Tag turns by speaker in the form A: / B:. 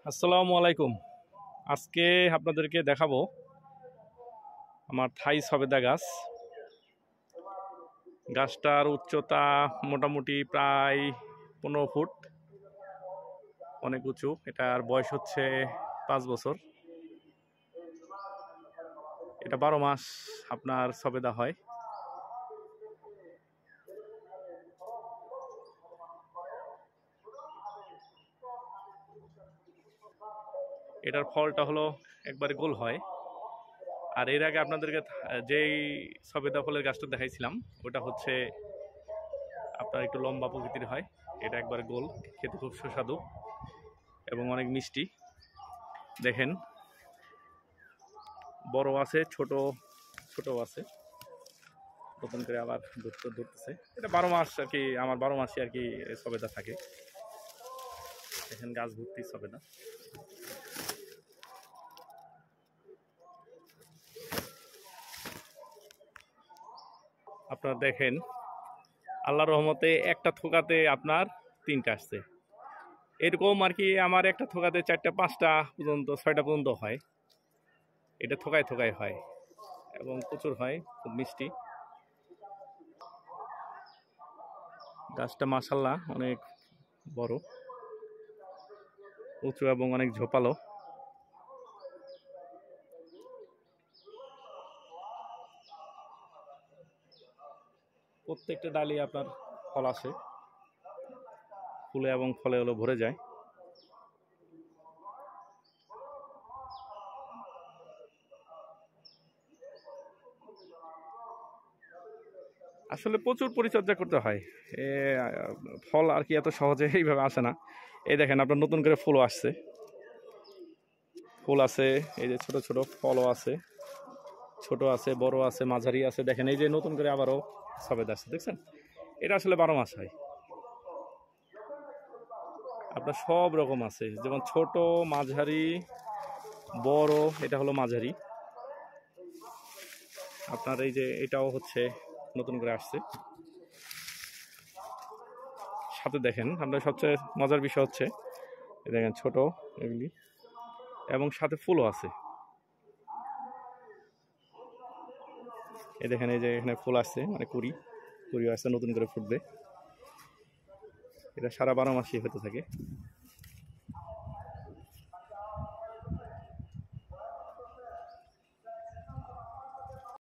A: আসসালামু আলাইকুম। আজকে আপনাদেরকে দেখাবো আমার থাই সবেদা গাছ। গাছটার উচ্চতা মোটামুটি প্রায় 15 ফুট, অনেক উঁচু। এটার বয়স হচ্ছে 5 বছর। এটা 12 মাস আপনার সবেদা হয়। এটার ফলটা হলো একবারে গোল হয়। আর এর আগে আপনাদেরকে যেই সবেদা ফলের গাছটা দেখাইছিলাম ওটা হচ্ছে আপনার একটু লম্বা প্রকৃতির হয়। এটা একবারে গোল, খেতে খুব সুস্বাদু এবং অনেক মিষ্টি। দেখেন, বড় আছে, ছোট ছোট আছে। নতুন করে আবার ধরতেছে। এটা 12 মাস আর কি, আমার 12 মাসই আর কি সবেদা থাকে। দেখেন গাছ ভর্তি সবেদা। আপনারা দেখেন, আল্লাহর রহমতে একটা থোকাতে আপনার 3টা আসছে। এরকম আর কি আমার একটা থোকাতে 4টা 5টা পর্যন্ত 6টা পর্যন্ত হয়। এটা থোকায় থোকায় হয় এবং প্রচুর হয়, খুব মিষ্টি। গাছটা মাশাআল্লাহ অনেক বড়, উঁচু এবং অনেক ঝোপালো। প্রত্যেকটা ডালে আপনার ফল আসে, ফুলে এবং ফলে হলো ভরে যায়। আসলে প্রচুর পরিচর্যা করতে হয়। ফল আর কি এত সহজে এইভাবে আসে না। এই দেখেন, আপনার নতুন করে ফুলও আসছে, ফুল আছে, এই যে ছোট ছোট ফলও আছে, ছোট আছে, বড় আছে, মাঝারি আছে। দেখেন এই যে নতুন করে আবারও সবেদা আসছে, দেখছেন? এটা আসলে 12 মাস হয়। আপনার সব রকম আছে, যেমন ছোট, মাঝারি, বড়। এটা হলো মাঝারি। আপনার এই যে এটাও হচ্ছে নতুন করে আসছে। সাথে দেখেন, আপনার সবচেয়ে মজার বিষয় হচ্ছে দেখেন ছোট এগুলি এবং সাথে ফুলও আছে। এই দেখেন, এই যে এখানে ফুল আসছে, মানে কুড়িও আসছে, নতুন করে ফুটবে। এটা সারা 12 মাসই হতে থাকে।